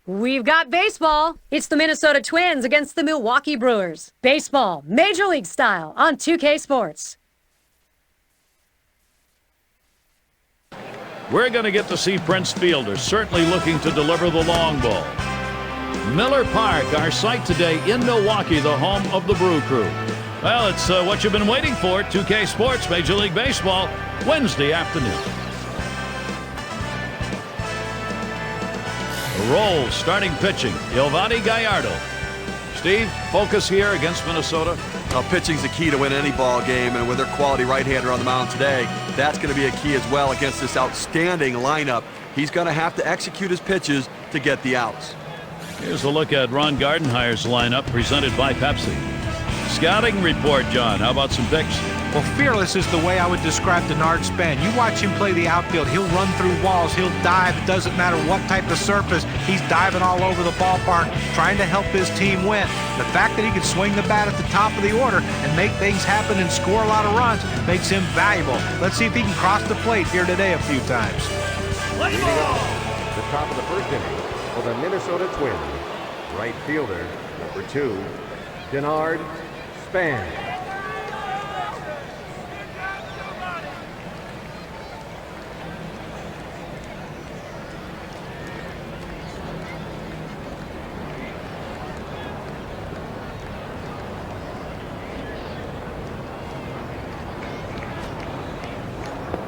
We've got baseball. It's the Minnesota Twins against the Milwaukee Brewers. Baseball, Major League style, on 2K Sports. We're going to get to see Prince Fielder, certainly looking to deliver the long ball. Miller Park, our site today in Milwaukee, the home of the Brew Crew. Well, it's what you've been waiting for. 2K Sports, Major League Baseball, Wednesday afternoon. The Roll starting pitching, Yovani Gallardo. Steve, focus here against Minnesota. Pitching's the key to win any ball game, and with their quality right-hander on the mound today, that's going to be a key as well against this outstanding lineup. He's going to have to execute his pitches to get the outs. Here's a look at Ron Gardenhire's lineup presented by Pepsi. Scouting report, John. How about some picks? Well, fearless is the way I would describe Denard Span. You watch him play the outfield. He'll run through walls. He'll dive. It doesn't matter what type of surface. He's diving all over the ballpark, trying to help his team win. The fact that he can swing the bat at the top of the order and make things happen and score a lot of runs makes him valuable. Let's see if he can cross the plate here today a few times. Leading off the top of the first inning for the Minnesota Twins, right fielder, number 2, Denard Span.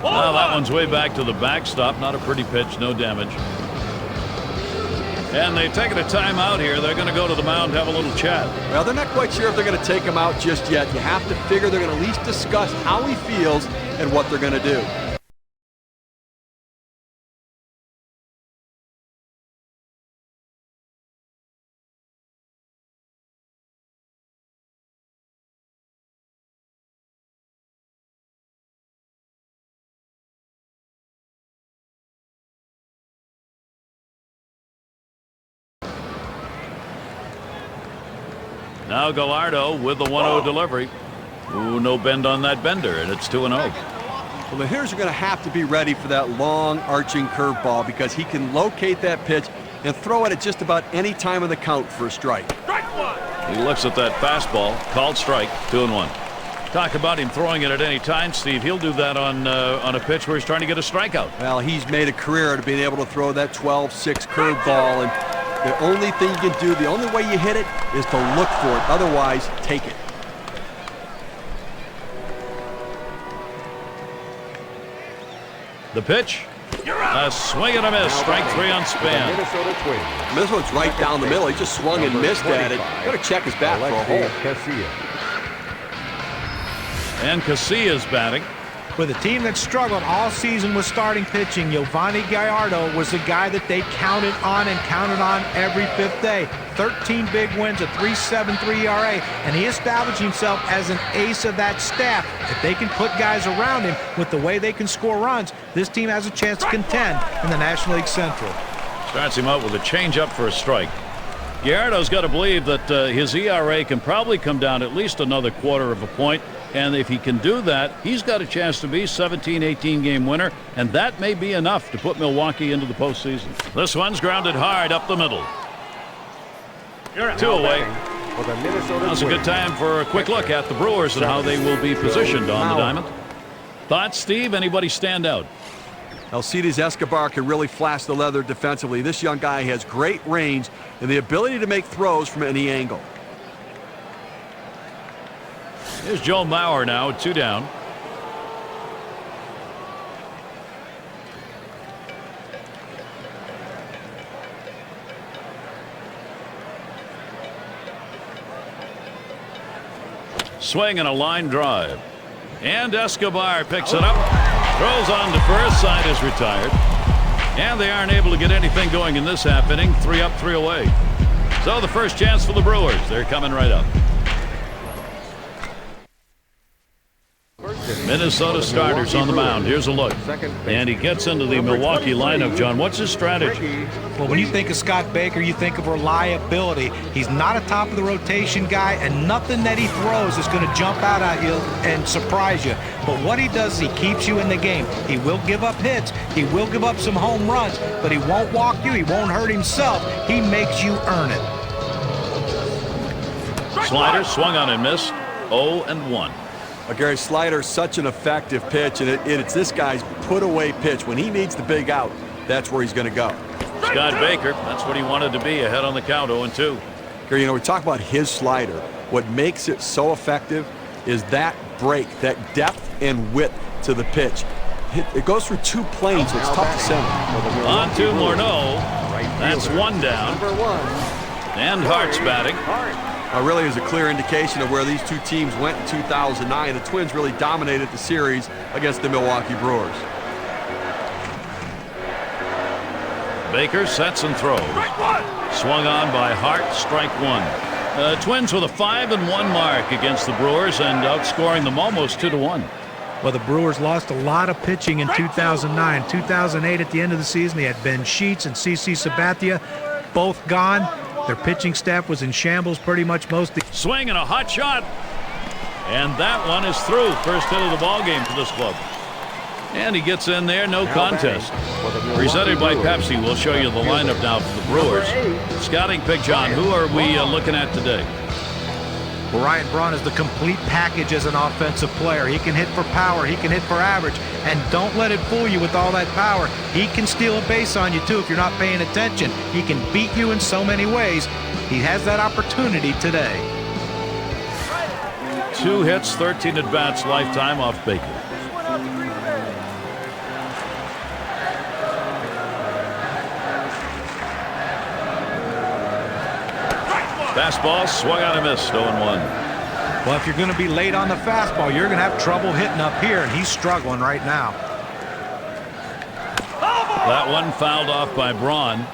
Well, that one's way back to the backstop. Not a pretty pitch, no damage. And they've taken a timeout here. They're going to go to the mound, have a little chat. Well, they're not quite sure if they're going to take him out just yet. You have to figure they're going to at least discuss how he feels and what they're going to do. Now Gallardo with the 1-0 delivery. Ooh, no bend on that bender, and it's 2-0. Well, the hitters are going to have to be ready for that long arching curveball because he can locate that pitch and throw it at just about any time of the count for a strike. He looks at that fastball, called strike, 2-1. Talk about him throwing it at any time, Steve. He'll do that on a pitch where he's trying to get a strikeout. Well, he's made a career of being able to throw that 12-6 curveball, and the only thing you can do, the only way you hit it, is to look for it. Otherwise, take it. The pitch. A swing and a miss. Strike 3 on Span. Minnesota Twins. This one's right down the middle. He just swung and missed at it. Got to check his bat for a hole. And Casillas batting. With a team that struggled all season with starting pitching, Yovani Gallardo was the guy that they counted on every fifth day. 13 big wins, a 3.73 ERA, and he established himself as an ace of that staff. If they can put guys around him with the way they can score runs, this team has a chance to contend in the National League Central. Starts him out with a changeup for a strike. Gallardo's got to believe that his ERA can probably come down at least another quarter of a point. And if he can do that, he's got a chance to be 17-18 game winner, and that may be enough to put Milwaukee into the postseason. This one's grounded hard up the middle. 2 away. Now's a good time for a quick look at the Brewers and how they will be positioned on the diamond. Thoughts, Steve? Anybody stand out? Alcides Escobar can really flash the leather defensively. This young guy has great range and the ability to make throws from any angle. Here's Joe Mauer now, 2 down. Swing and a line drive. And Escobar picks it up. Throws on to first. Side is retired. And they aren't able to get anything going in this half inning. 3 up, 3 away. So the first chance for the Brewers. They're coming right up. position. Minnesota starters on the mound. Here's a look. And he gets into the Milwaukee lineup, John. What's his strategy? Well, when you think of Scott Baker, you think of reliability. He's not a top of the rotation guy, and nothing that he throws is going to jump out at you and surprise you. But what he does is he keeps you in the game. He will give up hits. He will give up some home runs, but he won't walk you. He won't hurt himself. He makes you earn it. Slider swung on and missed. 0-1. Gary, slider, such an effective pitch, and it's this guy's put-away pitch. When he needs the big out, that's where he's going to go. Scott Baker, that's what he wanted to be, ahead on the count, 0-2. Gary, we talk about his slider. What makes it so effective is that break, that depth and width to the pitch. It goes through two planes, so it's tough to center. On to Morneau. That's one down. And Hart's batting. Really is a clear indication of where these two teams went in 2009. The Twins really dominated the series against the Milwaukee Brewers. Baker sets and throws. Swung on by Hart, strike one. Twins with a 5-1 mark against the Brewers and outscoring them almost 2-1. Well, the Brewers lost a lot of pitching in 2009. 2008 at the end of the season, they had Ben Sheets and CC Sabathia, both gone. Their pitching staff was in shambles pretty much most of the... Swing and a hot shot. And that one is through. First hit of the ball game for this club. And he gets in there, no contest. Presented by Pepsi. We'll show you the lineup now for the Brewers. Scouting pick, John. Who are we looking at today? Well, Ryan Braun is the complete package as an offensive player. He can hit for power. He can hit for average. And don't let it fool you with all that power. He can steal a base on you, too, if you're not paying attention. He can beat you in so many ways. He has that opportunity today. 2 hits, 13 at-bats lifetime off Baker. Fastball swung on and missed. 0-1. Well, if you're going to be late on the fastball, you're going to have trouble hitting up here, and he's struggling right now. That one fouled off by Braun.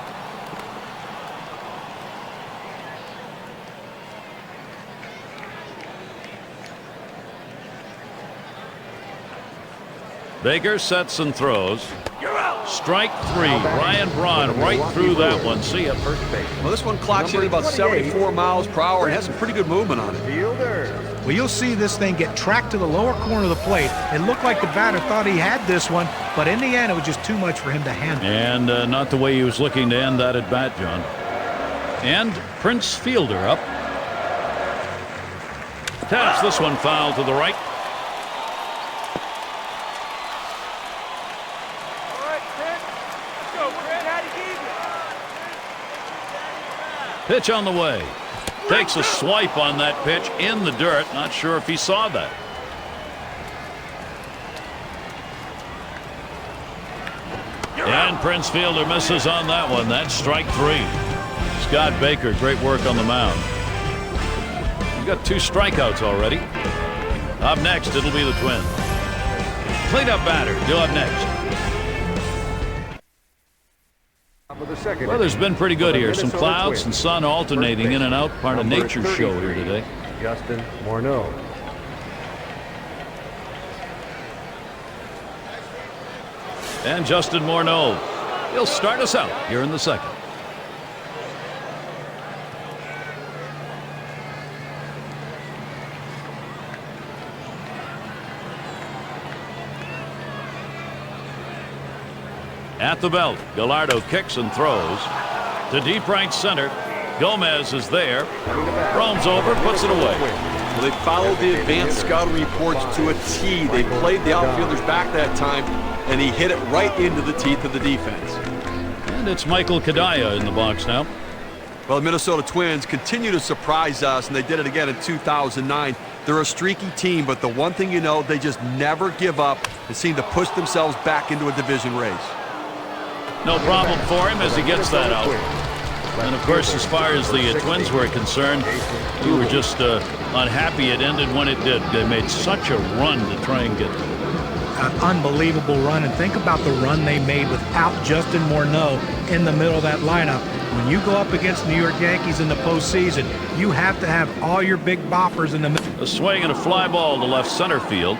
Baker sets and throws. Strike 3. Ryan Braun right through that one. See ya. First base. Well, this one clocks in about 74 miles per hour and has some pretty good movement on it. Fielder. Well, you'll see this thing get tracked to the lower corner of the plate. It looked like the batter thought he had this one, but in the end, it was just too much for him to handle. And not the way he was looking to end that at bat, John. And Prince Fielder up. Taps this one foul to the right. Pitch on the way. Takes a swipe on that pitch in the dirt. Not sure if he saw that. And Prince Fielder misses on that one. That's strike 3. Scott Baker, great work on the mound. He's got 2 strikeouts already. Up next, it'll be the Twins. Cleanup batter, due up next. Weather's been pretty good here. Some clouds and sun alternating in and out. Part of nature's show here today. Justin Morneau. And Justin Morneau. He'll start us out here in the second. At the belt, Gallardo kicks and throws to deep right center. Gomez is there. Roams over, puts it away. Well, they followed the advanced scouting reports to a T. They played the outfielders back that time, and he hit it right into the teeth of the defense. And it's Michael Kadaya in the box now. Well, the Minnesota Twins continue to surprise us, and they did it again in 2009. They're a streaky team, but the one thing you know, they just never give up and seem to push themselves back into a division race. No problem for him as he gets that out. And of course, as far as the Twins were concerned, we were just unhappy it ended when it did. They made such a run to try and get An unbelievable run, and think about the run they made without Justin Morneau in the middle of that lineup. When you go up against the New York Yankees in the postseason, you have to have all your big boppers in the middle. a swing and a fly ball to left center field.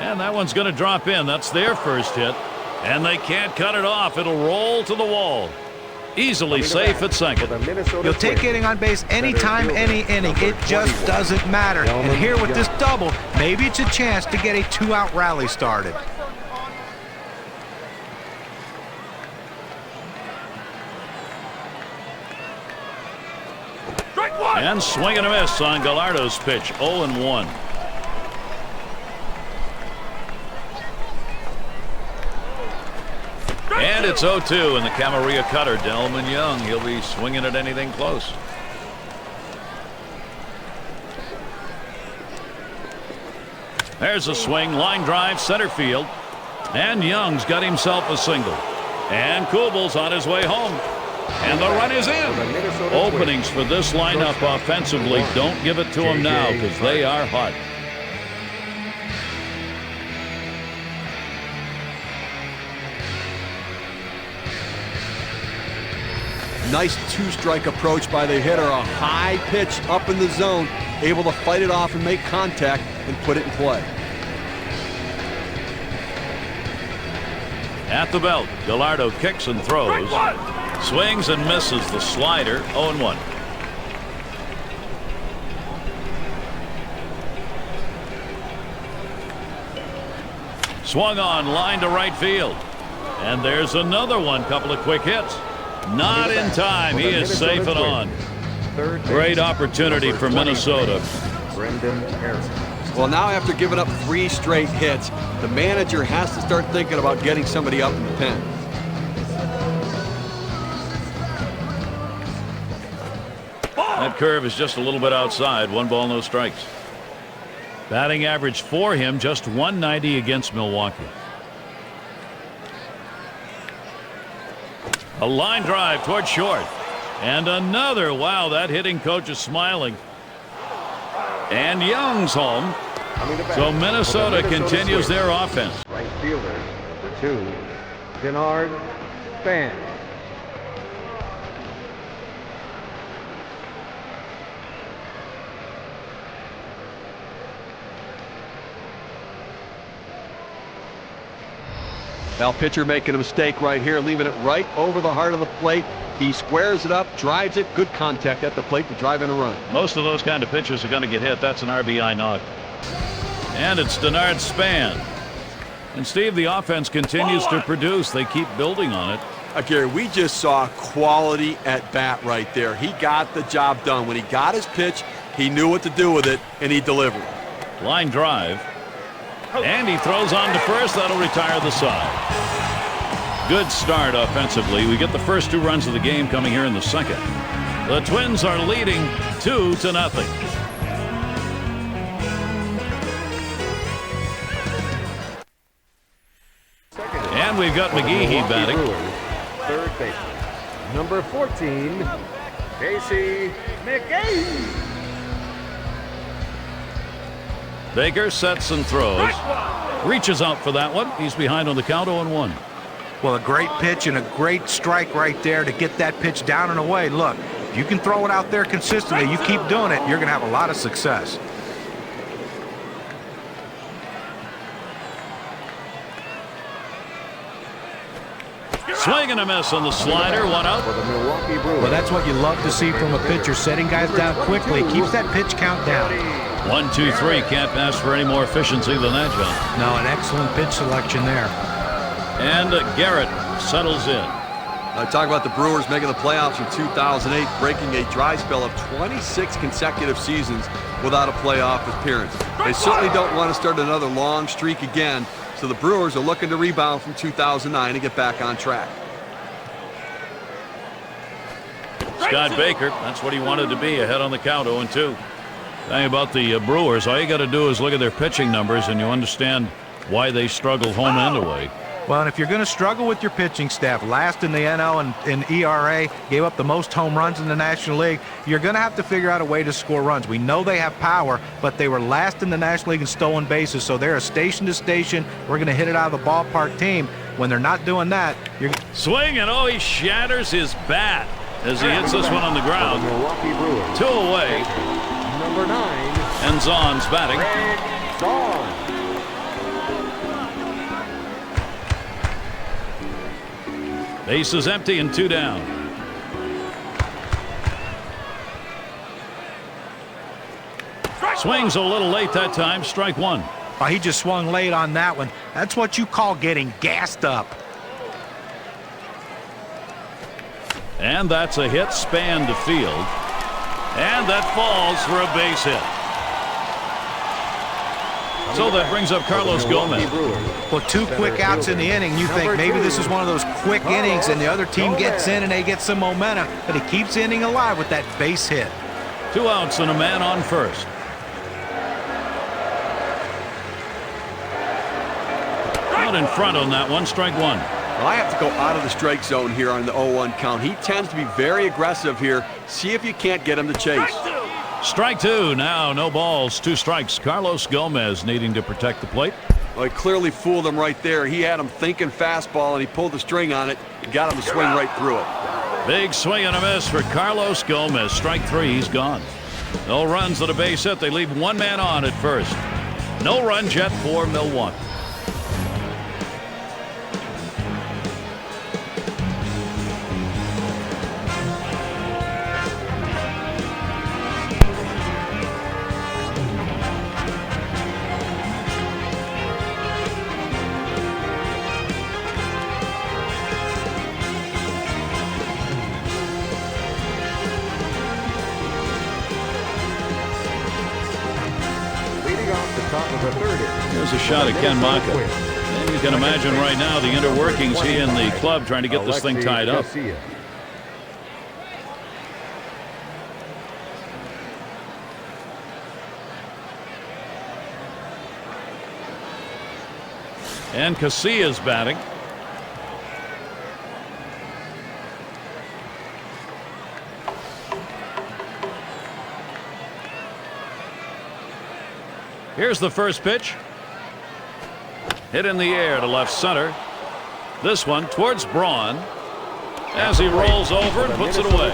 And that one's going to drop in. That's their first hit. And they can't cut it off. It'll roll to the wall. Easily safe at second. You'll take getting on base anytime, any inning. It just doesn't matter. And here with this double, maybe it's a chance to get a 2-out rally started. And swing and a miss on Gallardo's pitch. 0-1. And it's 0-2 in the Camarilla cutter. Delman Young, he'll be swinging at anything close. There's a swing, line drive, center field. And Young's got himself a single. And Kubel's on his way home. And the run is in. Openings for this lineup offensively. Don't give it to them now because they are hot. Nice two-strike approach by the hitter. A high pitch up in the zone, able to fight it off and make contact and put it in play. At the belt, Gallardo kicks and throws. Swings and misses the slider. 0-1. Swung on, line to right field. And there's another one. Couple of quick hits. Not in time. He is safe and on. Great opportunity for Minnesota. Well, now after giving up 3 straight hits, the manager has to start thinking about getting somebody up in the pen. That curve is just a little bit outside. 1 ball, no strikes. Batting average for him just 190 against Milwaukee. A line drive toward short. And another. Wow, that hitting coach is smiling. And Young's home. So Minnesota continues their offense. Right fielder, number 2, Denard Span. Now pitcher making a mistake right here, leaving it right over the heart of the plate. He squares it up, drives it, good contact at the plate to drive in a run. Most of those kind of pitches are going to get hit. That's an RBI knock. And it's Denard Span. And Steve, the offense continues to produce. They keep building on it. Gary, we just saw quality at bat right there. He got the job done. When he got his pitch, he knew what to do with it, and he delivered. Line drive. And he throws on to first. That'll retire the side. Good start offensively. We get the first 2 runs of the game coming here in the second. The Twins are leading 2-0. And we've got McGehee batting. Third baseman, number 14, Casey McGehee. Baker sets and throws. Reaches out for that one. He's behind on the count. 0-1. Well, a great pitch and a great strike right there to get that pitch down and away. Look, if you can throw it out there consistently, you keep doing it, you're going to have a lot of success. Swing and a miss on the slider. 1 out. For the Milwaukee Brewers. Well, that's what you love to see from a pitcher, setting guys down quickly. Keeps that pitch count down. 1, 2, 3. Can't ask for any more efficiency than that, John. No, an excellent pitch selection there. And Garrett settles in. Talk about the Brewers making the playoffs in 2008, breaking a dry spell of 26 consecutive seasons without a playoff appearance. They certainly don't want to start another long streak again, so the Brewers are looking to rebound from 2009 and get back on track. Scott Baker, that's what he wanted to be, ahead on the count. 0-2. Thing about the Brewers, all you got to do is look at their pitching numbers and you understand why they struggle home and away. Well, and if you're going to struggle with your pitching staff, last in the NL and in ERA, gave up the most home runs in the National League, you're going to have to figure out a way to score runs. We know they have power, but they were last in the National League in stolen bases, so they're a station to station, we're going to hit it out of the ballpark team. When they're not doing that, you're... Swing, and he shatters his bat as he hits this one on the ground. Milwaukee Brewers. 2 away. Number 9. And Zahn's batting. Zahn. Base is empty and 2 down. Swings a little late that time. Strike 1. Oh, he just swung late on that one. That's what you call getting gassed up. And that's a hit. Span to field. And that falls for a base hit. So that brings up Carlos Gomez. Well, 2 quick outs in the inning. You think maybe this is one of those quick innings and the other team gets in and they get some momentum, but he keeps the inning alive with that base hit. 2 outs and a man on first. Out in front on that one. Strike 1. Well, I have to go out of the strike zone here on the 0-1 count. He tends to be very aggressive here. See if you can't get him to chase. Strike 2. Now no balls, 2 strikes. Carlos Gomez needing to protect the plate. Well, he clearly fooled him right there. He had him thinking fastball, and he pulled the string on it and got him to swing right through it. Big swing and a miss for Carlos Gomez. Strike 3. He's gone. No runs at a base hit. They leave 1 man on at first. No runs yet for Milwaukee. Here's a shot at Ken Maka. And you can imagine right now the inner workings he and the club trying to get this thing tied up. And Casillas batting. Here's the first pitch. Hit in the air to left center. This one towards Braun as he rolls over and puts it away.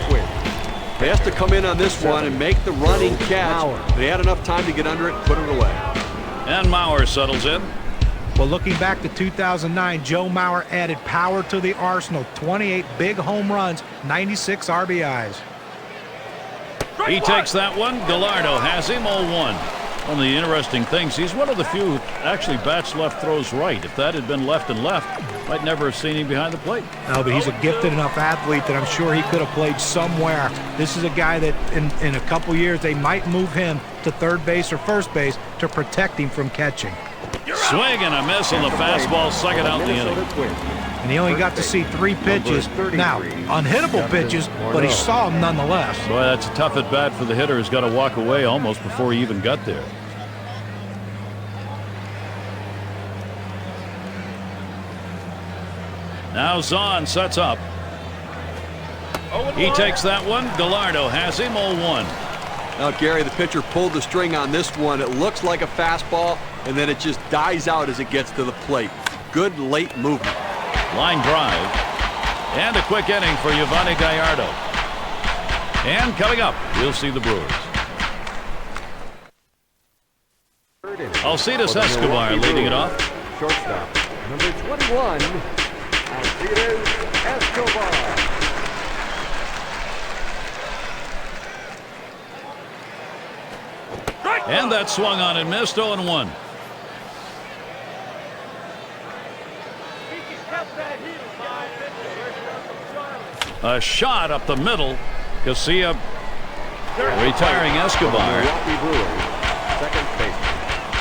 He has to come in on this one and make the running catch. They had enough time to get under it and put it away. And Mauer settles in. Well, looking back to 2009, Joe Mauer added power to the arsenal. 28 big home runs, 96 RBIs. He takes that one. Gallardo has him 0-1. One of the interesting things, he's one of the few who actually bats left, throws right. If that had been left and left, might never have seen him behind the plate. No, but he's a gifted enough athlete that I'm sure he could have played somewhere. This is a guy that in a couple years they might move him to third base or first base to protect him from catching. Swing and a miss on the fastball, second out in the inning. And he only got to see 3 pitches. Now, unhittable pitches, but he saw them nonetheless. Boy, that's a tough at bat for the hitter who's got to walk away almost before he even got there. Now Zahn sets up. He takes that one. Gallardo has him 0-1. Now, Gary, the pitcher pulled the string on this one. It looks like a fastball, and then it just dies out as it gets to the plate. Good late movement. Line drive. And a quick inning for Yovani Gallardo. And coming up, we'll see the Brewers. Alcides Escobar leading it off. Shortstop, number 21, Alcides Escobar. And that swung on and missed. 0-1. A shot up the middle. Casilla retiring Escobar. Second baseman.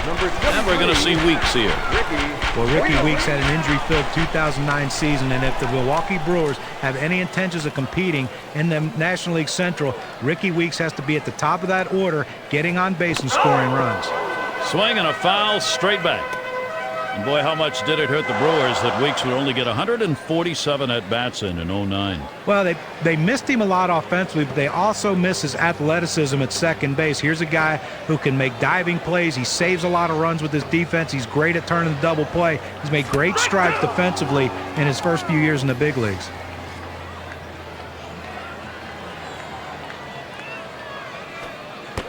And we're going to see Weeks here. Well, Ricky Weeks had an injury-filled 2009 season, and if the Milwaukee Brewers have any intentions of competing in the National League Central, Ricky Weeks has to be at the top of that order, getting on base and scoring runs. Swing and a foul straight back. And boy, how much did it hurt the Brewers that Weeks would only get 147 at-bats in 09. Well, they missed him a lot offensively, but they also miss his athleticism at second base. Here's a guy who can make diving plays. He saves a lot of runs with his defense. He's great at turning the double play. He's made great strides defensively in his first few years in the big leagues.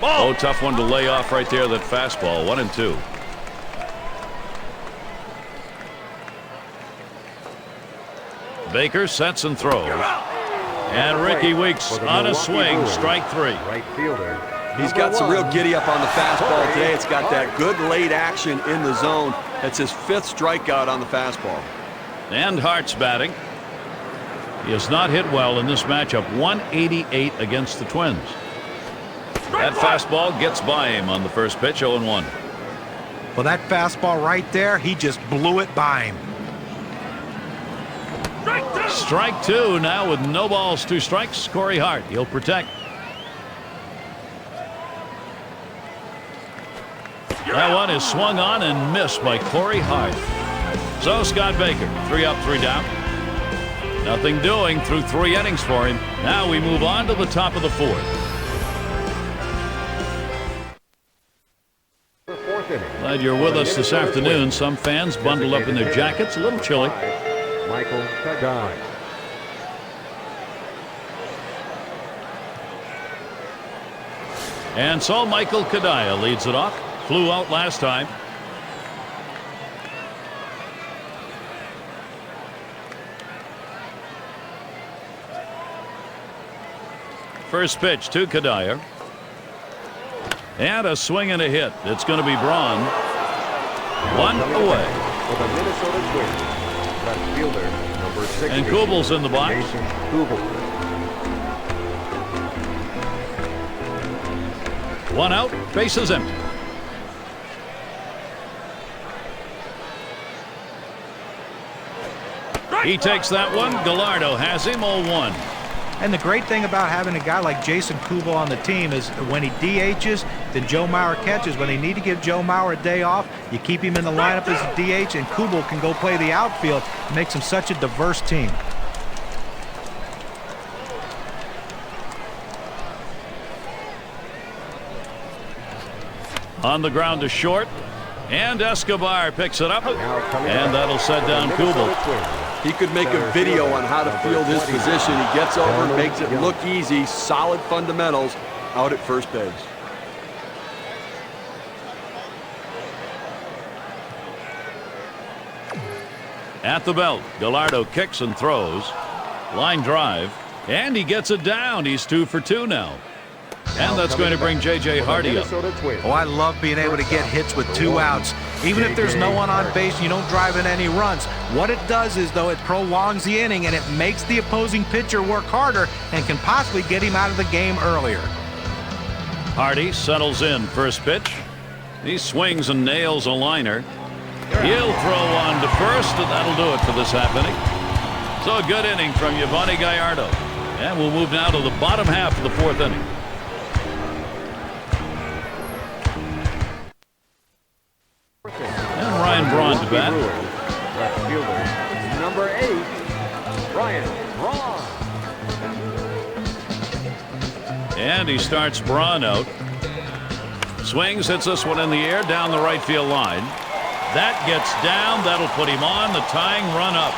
Oh, tough one to lay off right there, that fastball. 1-2. Baker sets and throws. And Ricky Weeks on a swing, strike 3. Right fielder. He's got some real giddy up on the fastball today. It's got that good late action in the zone. That's his 5th strikeout on the fastball. And Hart's batting. He has not hit well in this matchup. 188 against the Twins. That fastball gets by him on the first pitch, 0-1. Well, that fastball right there, he just blew it by him. Strike 2 now with no balls, 2 strikes. Corey Hart, he'll protect. That one is swung on and missed by Corey Hart. So Scott Baker, 3 up, 3 down. Nothing doing through 3 innings for him. Now we move on to the top of the 4th. Glad you're with us this afternoon. Some fans bundled up in their jackets, a little chilly. Michael Kadai. And so Michael Kadai leads it off. Flew out last time. First pitch to Kadai. And a swing and a hit. It's going to be Braun. 1 away. For the Minnesota Twins, left fielder, number 6. And Kubel's in the box. Jason Kubel. 1 out. Bases empty. He takes that one. Gallardo has him 0-1. And the great thing about having a guy like Jason Kubel on the team is when he DHs, then Joe Mauer catches. When they need to give Joe Mauer a day off, you keep him in the lineup as a DH, and Kubel can go play the outfield. It makes him such a diverse team. On the ground to short. And Escobar picks it up. And that'll set down Kubel. He could make a video on how to field his position. He gets over, makes it look easy, solid fundamentals out at first base. At the belt, Gallardo kicks and throws. Line drive. And he gets it down. He's 2 for 2 now. And that's going to bring J.J. Hardy up. Oh, I love being able to get hits with 2 outs. Even if there's no one on base and you don't drive in any runs. What it does is, though, it prolongs the inning and it makes the opposing pitcher work harder and can possibly get him out of the game earlier. Hardy settles in. First pitch. He swings and nails a liner. He'll throw on to first, and that'll do it for this half inning. So a good inning from Yovani Gallardo. And we'll move now to the bottom half of the 4th inning. And Ryan Braun to bat. Left fielder, number 8, Ryan Braun. And he starts Braun out. Swings, hits this one in the air down the right field line. That gets down. That'll put him on the tying run up.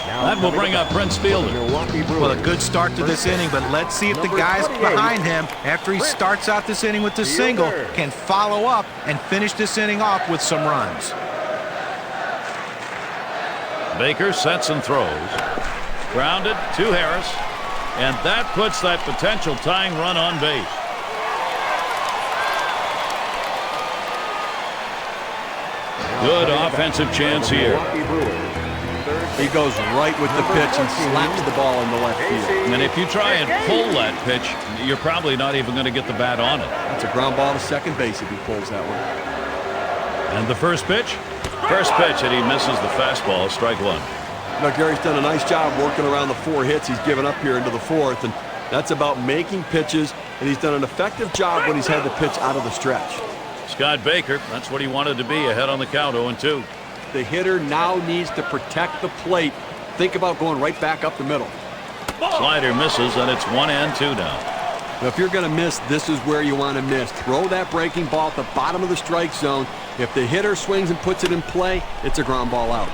That will bring up Prince Fielder. Well, a good start to this inning, but let's see if the guys behind him, after he starts out this inning with the single, can follow up and finish this inning off with some runs. Baker sets and throws. Grounded to Harris. And that puts that potential tying run on base. Good offensive chance here. He goes right with the pitch and slaps the ball in the left field. And if you try and pull that pitch, you're probably not even going to get the bat on it. That's a ground ball to second base if he pulls that one. And the first pitch? First pitch, and he misses the fastball, strike 1. Now, Gary's done a nice job working around the 4 hits he's given up here into the 4th, and that's about making pitches, and he's done an effective job when he's had the pitch out of the stretch. Scott Baker, that's what he wanted to be, ahead on the count, 0-2. The hitter now needs to protect the plate. Think about going right back up the middle. Slider misses, and it's 1-2 now. Now, if you're going to miss, this is where you want to miss. Throw that breaking ball at the bottom of the strike zone. If the hitter swings and puts it in play, it's a ground ball out.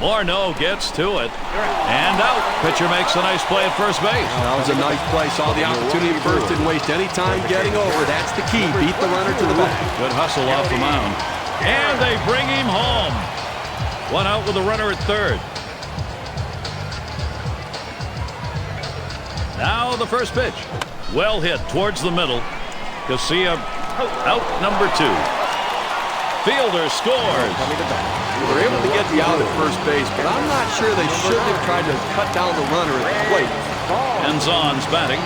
Morneau gets to it. And out. Pitcher makes a nice play at first base. That was a nice play. Saw the opportunity at first. Didn't waste any time getting over. That's the key. Beat the runner to the back. Good hustle off the mound. And they bring him home. 1 out with a runner at third. So the first pitch. Well hit towards the middle. Casilla out number 2. Fielder scores. They were able to get the out at first base, but I'm not sure they shouldn't have tried to cut down the runner at the plate. Enzon's batting.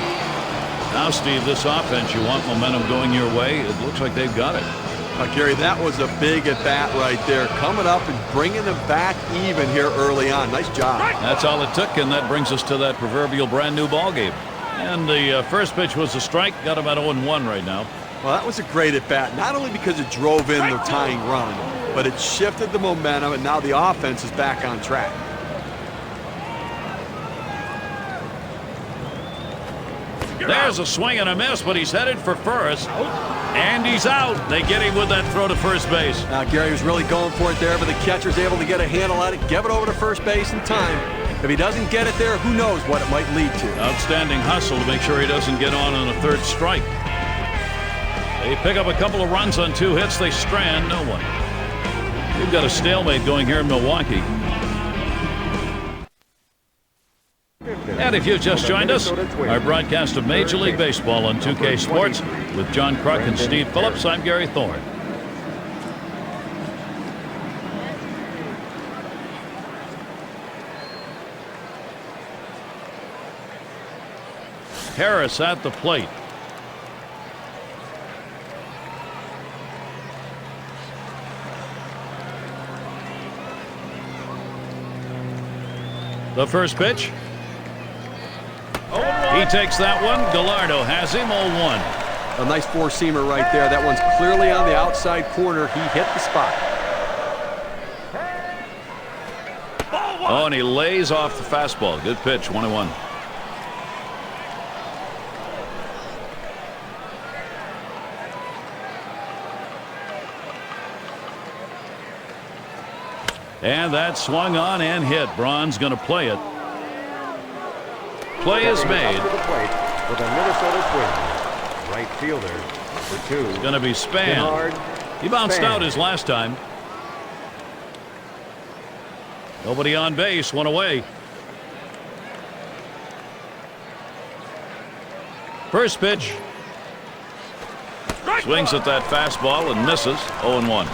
Now, Steve, this offense, you want momentum going your way. It looks like they've got it. Gary, that was a big at-bat right there. Coming up and bringing them back even here early on. Nice job. That's all it took, and that brings us to that proverbial brand-new ball game. And the first pitch was a strike. Got about 0-1 right now. Well, that was a great at-bat, not only because it drove in the tying run, but it shifted the momentum, and now the offense is back on track. There's a swing and a miss, but he's headed for first. And he's out. They get him with that throw to first base. Now, Gary was really going for it there, but the catcher's able to get a handle on it, give it over to first base in time. If he doesn't get it there, who knows what it might lead to. Outstanding hustle to make sure he doesn't get on a third strike. They pick up a couple of runs on 2 hits. They strand no one. We've got a stalemate going here in Milwaukee. And if you've just joined us, our broadcast of Major League Baseball on 2K Sports with John Kruk and Steve Phillips, I'm Gary Thorne. Harris at the plate. The first pitch. He takes that one. Gallardo has him 0-1. A nice four-seamer right there. That one's clearly on the outside corner. He hit the spot. Oh, and he lays off the fastball. Good pitch, 1-1. And that swung on and hit. Braun's going to play it. Play is made. To the plate for the Minnesota Twins. Right fielder, number 2. It's going to be Span. He bounced out his last time. Nobody on base, one away. First pitch. Swings at that fastball and misses. 0-1.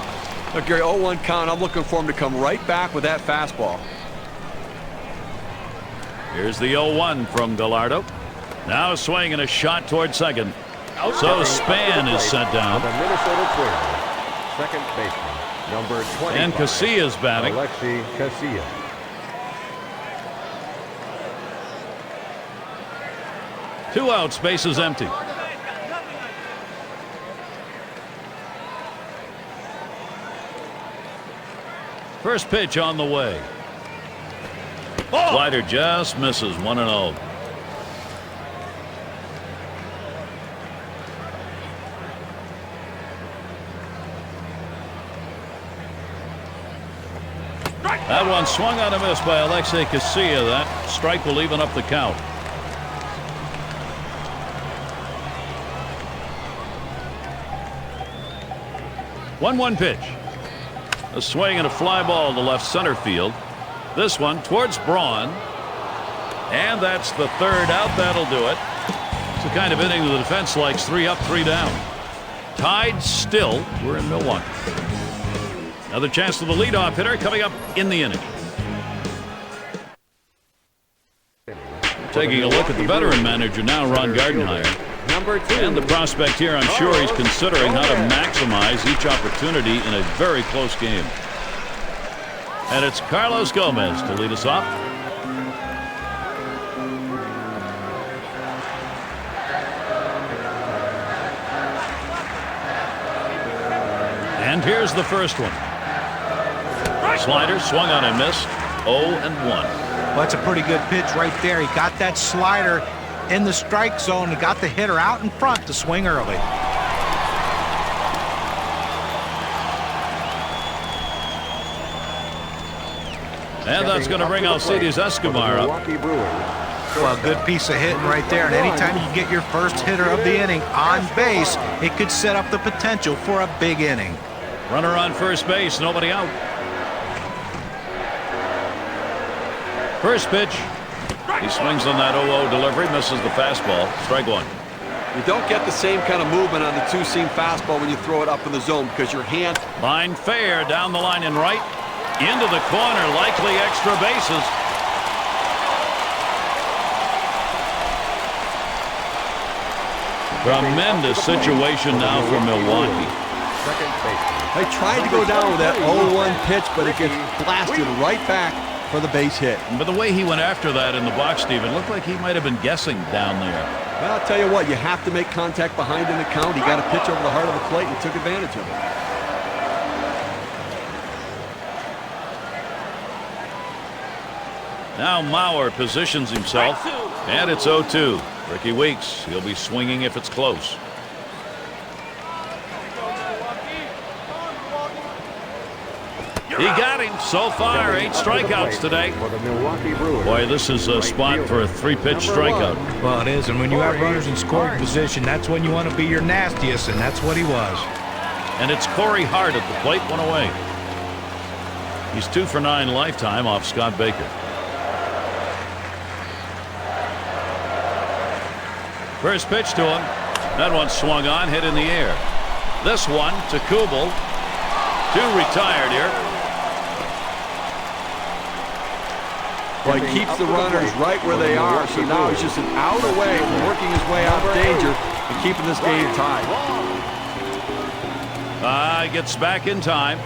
Look, Gary, 0-1 count. I'm looking for him to come right back with that fastball. Here's the 0-1 from Gallardo. Now a swing and a shot toward second. So Span is sent down. The Minnesota Twins. Second baseman, number 20. And Casilla's batting. Alexi Casilla. Two outs, base is empty. First pitch on the way. Slider just misses. 1-0. That one swung on a miss by Alexei Casilla. That strike will even up the count. One pitch. A swing and a fly ball to left center field. This one towards Braun. And that's the third out. That'll do it. It's the kind of inning the defense likes. 3 up, 3 down. Tied still. We're in Milwaukee. Another chance for the leadoff hitter coming up in the inning. Taking a look at the veteran manager now, Ron Gardenhire. Number 2. And the prospect here, I'm sure he's considering how to maximize each opportunity in a very close game. And it's Carlos Gomez to lead us off. And here's the first one. Slider swung on and missed. 0-1. Well, that's a pretty good pitch right there. He got that slider in the strike zone and got the hitter out in front to swing early. And that's going to bring Alcides Escobar up. Milwaukee Brewers. Well, good piece of hitting right there. And anytime you get your first hitter of the inning on base, it could set up the potential for a big inning. Runner on first base, nobody out. First pitch. He swings on that 0-0 delivery, misses the fastball. Strike one. You don't get the same kind of movement on the two-seam fastball when you throw it up in the zone because your hand... Line fair, down the line and right. Into the corner, likely extra bases. Tremendous situation now for Milwaukee. They tried to go down with that 0-1 pitch, but it gets blasted right back for the base hit. But the way he went after that in the box, Steven, looked like he might have been guessing down there. Well, I'll tell you what, you have to make contact behind in the count. He got a pitch over the heart of the plate and took advantage of it. Now Mauer positions himself, and it's 0-2. Ricky Weeks, he'll be swinging if it's close. He got him so far. 8 strikeouts today. Boy, this is a spot for a 3-pitch strikeout. Well, it is, and when you have runners in scoring position, that's when you want to be your nastiest, and that's what he was. And it's Corey Hart at the plate, 1 away. He's 2 for 9 lifetime off Scott Baker. First pitch to him. That one swung on, hit in the air. This one to Kubel. 2 retired here. Well, he keeps the runners right where they are, so now he's just an out away from working his way out of danger and keeping this game tied. Gets back in time.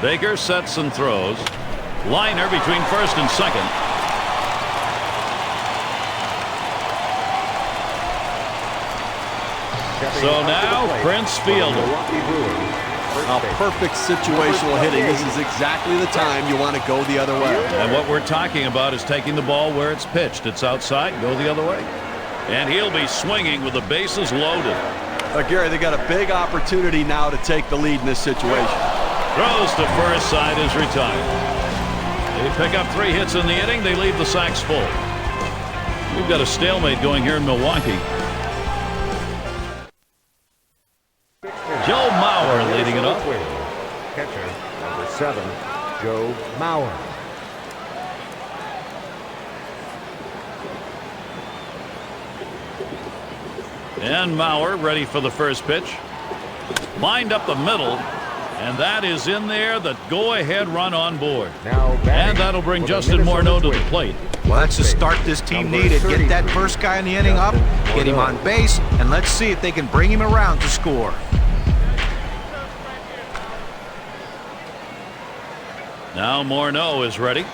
Baker sets and throws. Liner between first and second. So now Prince Fielder. A perfect situational hitting. This is exactly the time you want to go the other way. And what we're talking about is taking the ball where it's pitched. It's outside, go the other way. And he'll be swinging with the bases loaded. Gary, they got a big opportunity now to take the lead in this situation. Throws to first, side is retired. They pick up 3 hits in the inning. They leave the sacks full. We've got a stalemate going here in Milwaukee. Joe Mauer leading it up. Catcher, number 7, Joe Mauer. And Mauer ready for the first pitch. Lined up the middle. And that is in there, the go-ahead run on board. And that'll bring Justin Morneau to the plate. Well, that's the start this team needed. Get that first guy in the inning up, get him on base, and let's see if they can bring him around to score. Now Morneau is ready.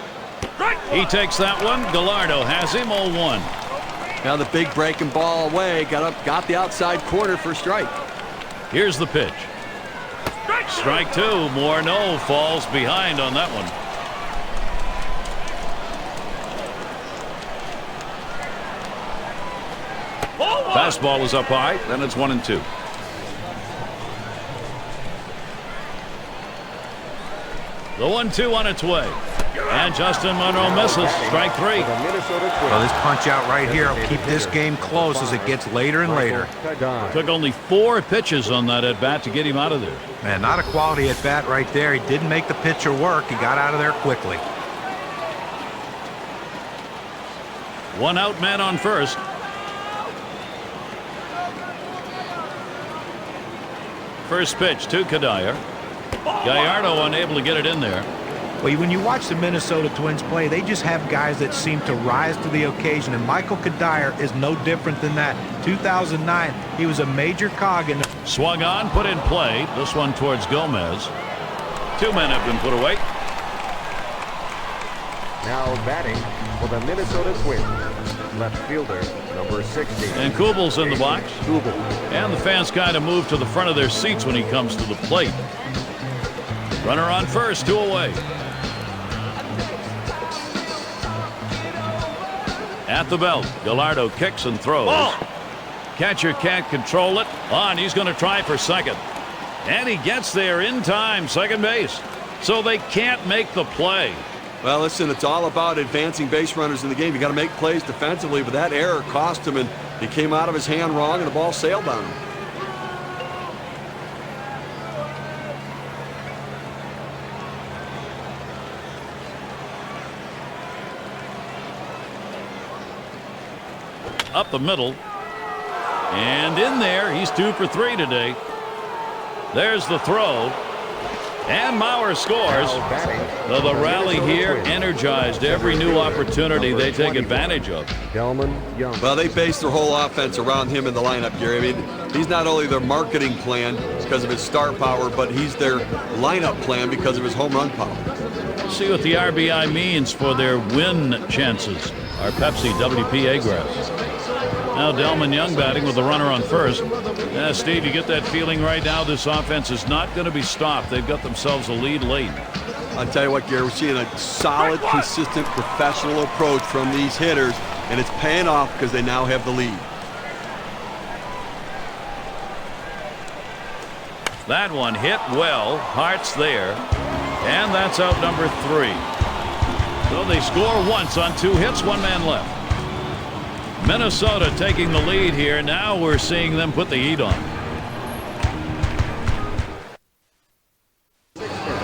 He takes that one. Gallardo has him 0-1. Now the big breaking ball away. Got the outside corner for a strike. Here's the pitch. Strike 2. Morneau falls behind on that one. Fastball is up high. Then it's 1-2. The 1-2 on its way. And Justin Morneau misses. Strike 3. Well, this punch out right here will keep this game close as it gets later and later. Took only 4 pitches on that at-bat to get him out of there. Man, not a quality at-bat right there. He didn't make the pitcher work. He got out of there quickly. 1 out, man on first. First pitch to Kadire. Gallardo unable to get it in there. Well, when you watch the Minnesota Twins play, they just have guys that seem to rise to the occasion, and Michael Kadire is no different than that. 2009, he was a major cog in the... Swung on, put in play. This one towards Gomez. 2 men have been put away. Now batting for the Minnesota Twins, left fielder, number 60. And Kubel's in the box. Kubel. And the fans kind of move to the front of their seats when he comes to the plate. Runner on first, 2 away. At the belt, Gallardo kicks and throws. Catcher can't control it. He's going to try for second. And he gets there in time, second base. So they can't make the play. Well, listen, it's all about advancing base runners in the game. You got to make plays defensively, but that error cost him, and he came out of his hand wrong, and the ball sailed on him. up the middle. And in there, he's 2 for 3 today. There's the throw. And Mauer scores. So the rally here energized every new opportunity they take advantage of. Well, they base their whole offense around him in the lineup, Gary. I mean, he's not only their marketing plan because of his star power, but he's their lineup plan because of his home run power. See what the RBI means for their win chances. Our Pepsi WPA graphs. Now Delman Young batting with the runner on first. Steve, you get that feeling right now this offense is not going to be stopped. They've got themselves a lead late. I'll tell you what, Gary, we're seeing a solid, consistent, professional approach from these hitters, and it's paying off because they now have the lead. That one hit well. Hart's there. And that's out number 3. So they score once on 2 hits, 1 man left. Minnesota taking the lead here. Now we're seeing them put the heat on.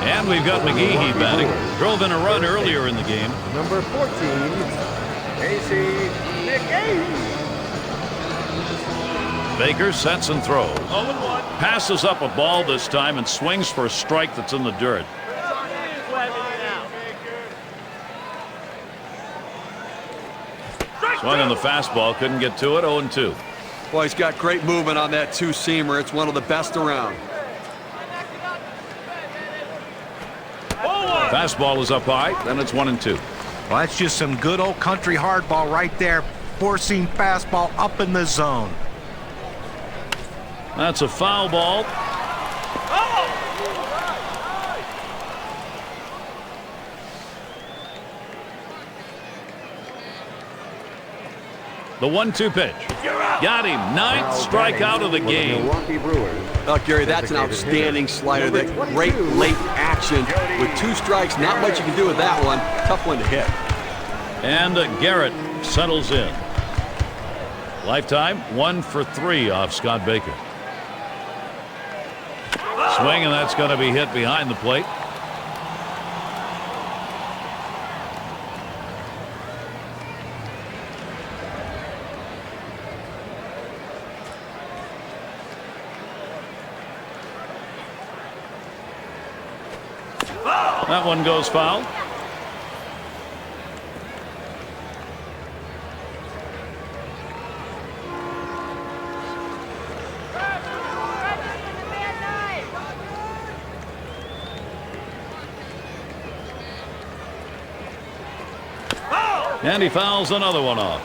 And we've got McGehee batting. Drove in a run earlier in the game. Number 14, Casey McGehee. Baker sets and throws. Passes up a ball this time and swings for a strike that's in the dirt. Swung on the fastball, couldn't get to it, 0-2. Boy, he's got great movement on that two-seamer. It's one of the best around. Fastball is up high, then it's 1-2. Well, that's just some good old country hardball right there. Four-seam fastball up in the zone. That's a foul ball. The 1-2 pitch. Got him. 9th strikeout of the game. Oh, Gary, that's an outstanding slider. That great late action. With 2 strikes, not much you can do with that one. Tough one to hit. And Garrett settles in. Lifetime 1 for 3 off Scott Baker. Swing, and that's going to be hit behind the plate. That one goes foul. And he fouls another one off.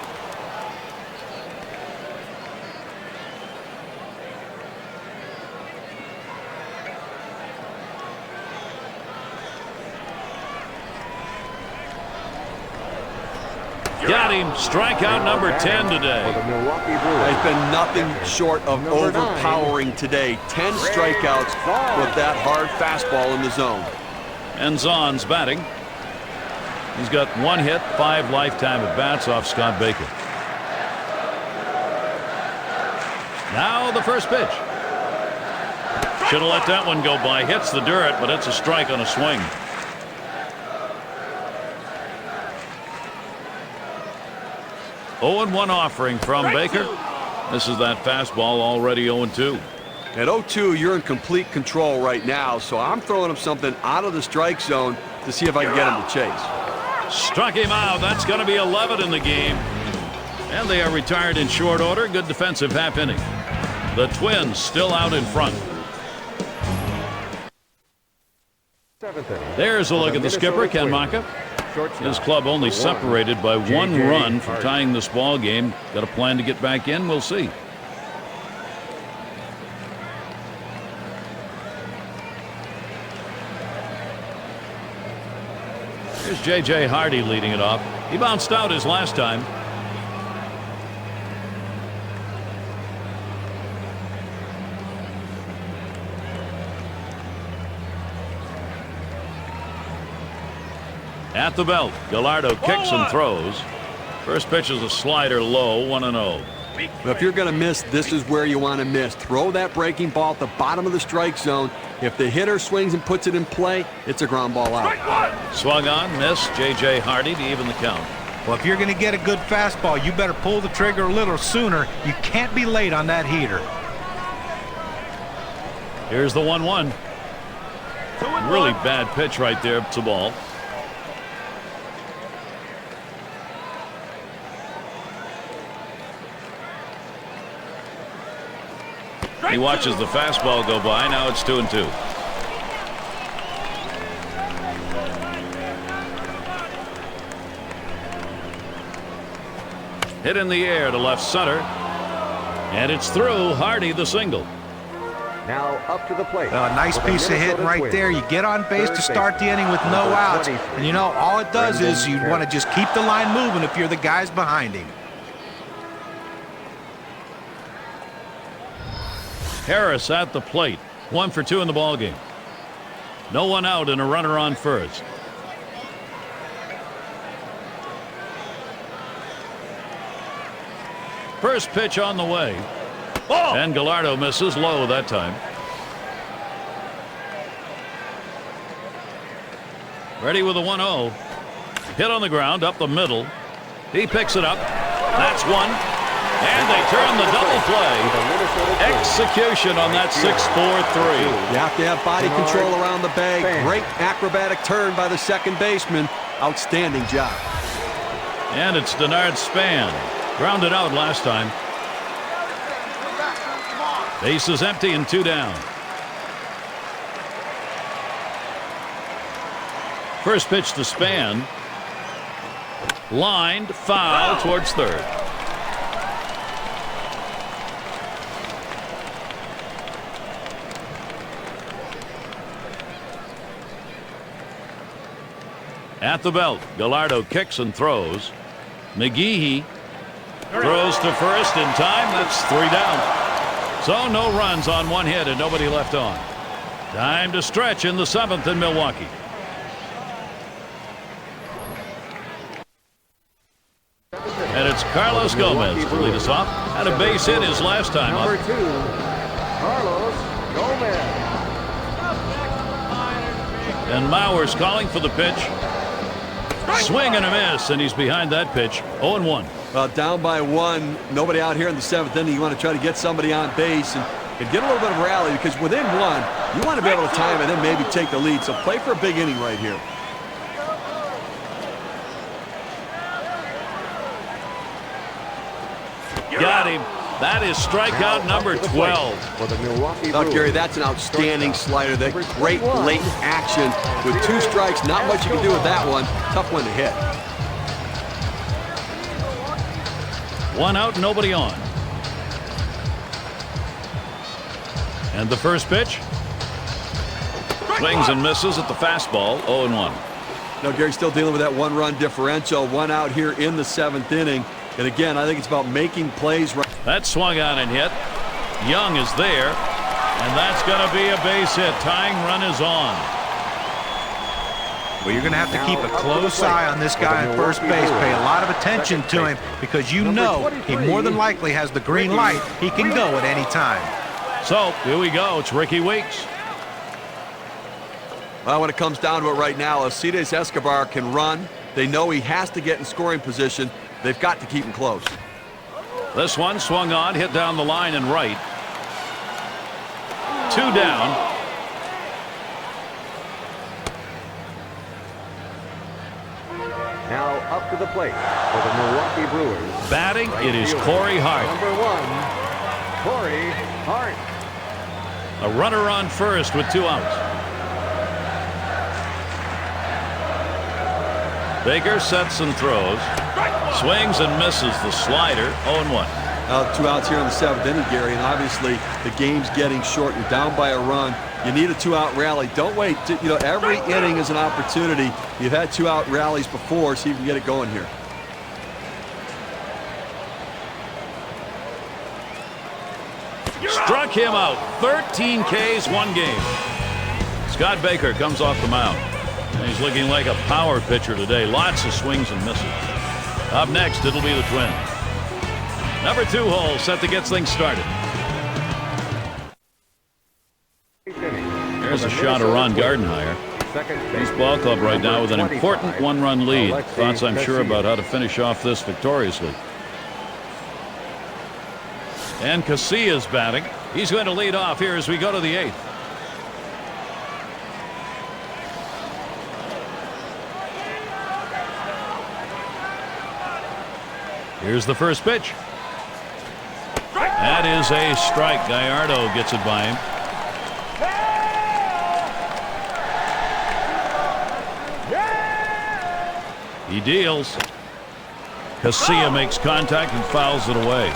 Got him. Strikeout number 10 today. It's been nothing short of overpowering today. 10 strikeouts with that hard fastball in the zone. And Zahn's batting. He's got 1 hit, 5 lifetime at-bats off Scott Baker. Now the first pitch. Should have let that one go by. Hits the dirt, but it's a strike on a swing. Oh, 0-1 offering from Baker. This is that fastball already 0-2. At 0-2, you're in complete control right now, so I'm throwing him something out of the strike zone to see if I can get him to chase. Struck him out. That's going to be 11 in the game. And they are retired in short order. Good defensive half inning. The Twins still out in front. There's a look at the skipper, Ken Maka. His club only separated by 1 run for tying this ball game. Got a plan to get back in? We'll see. Here's J.J. Hardy leading it off. He bounced out his last time. At the belt, Gallardo kicks and throws. First pitch is a slider low, 1-0. But if you're going to miss, this is where you want to miss. Throw that breaking ball at the bottom of the strike zone. If the hitter swings and puts it in play, it's a ground ball out. Swung on, missed. J.J. Hardy to even the count. Well, if you're going to get a good fastball, you better pull the trigger a little sooner. You can't be late on that heater. Here's the 1-1. Really bad pitch right there. It's a ball. He watches the fastball go by. Now it's 2-2. Hit in the air to left center. And it's through. Hardy the single. Now up to the plate. A nice piece of hitting right there. You get on base to start the inning with no outs. And you know, all it does is you want to just keep the line moving if you're the guys behind him. Harris at the plate. 1 for 2 in the ballgame. No one out and a runner on first. First pitch on the way. Oh! And Gallardo misses low that time. Ready with a 1-0. Hit on the ground up the middle. He picks it up. That's one. And they turn the double play. Execution on that 6-4-3. You have to have body control around the bag. Great acrobatic turn by the second baseman. Outstanding job. And it's Denard Span. Grounded out last time. Base is empty and 2 down. First pitch to Span. Lined foul towards third. At the belt, Gallardo kicks and throws. McGehee throws to first in time. That's 3 down. So no runs on 1 hit and nobody left on. Time to stretch in the 7th in Milwaukee. And it's Carlos Gomez to lead us off. Had a base hit his last time up. Number 2, Carlos Gomez. And Mauer's calling for the pitch. Swing and a miss, and he's behind that pitch. 0-1. Well, down by 1, nobody out here in the 7th inning. You want to try to get somebody on base and get a little bit of rally, because within 1, you want to be able to time it and then maybe take the lead. So play for a big inning right here. Got him. That is strikeout number 12. For the Milwaukee Oh, Brewers. Gary, that's an outstanding slider. That great late action with 2 strikes. Not much you can do with that one. Tough one to hit. 1 out, nobody on. And the first pitch. Swings and misses at the fastball. 0-1. No, Gary's still dealing with that 1-run differential. 1 out here in the 7th inning. And again, I think it's about making plays right. That swung on and hit. Young is there. And that's going to be a base hit. Tying run is on. Well, you're going to have to keep a close eye on this guy at first base. Pay a lot of attention to him, because you know he more than likely has the green light. He can go at any time. So here we go. It's Ricky Weeks. Well, when it comes down to it right now, Alcides Escobar can run. They know he has to get in scoring position. They've got to keep him close. This one swung on, hit down the line and right. 2 down. Now up to the plate for the Milwaukee Brewers. Batting, it is Corey Hart. Number 1, Corey Hart. A runner on first with 2 outs. Baker sets and throws. Swings and misses the slider. 0-1. 2 outs here in the 7th inning, Gary, and obviously the game's getting short. You're down by a run. You need a 2-out rally. Don't wait. Every inning is an opportunity. You've had 2-out rallies before, so you can get it going here. Struck him out. 13 Ks, 1 game. Scott Baker comes off the mound. And he's looking like a power pitcher today. Lots of swings and misses. Up next, it'll be the Twins. Number 2 hole set to get things started. There's a shot of Ron Gardenhire. second This base. ball club right now with an Number important 25, one-run lead. Alexei Thoughts, I'm sure, Casillas. about how to finish off this victoriously. And Casillas batting. He's going to lead off here as we go to the 8th. Here's the first pitch. That is a strike. Gallardo gets it by him. He deals. Casillas makes contact and fouls it away.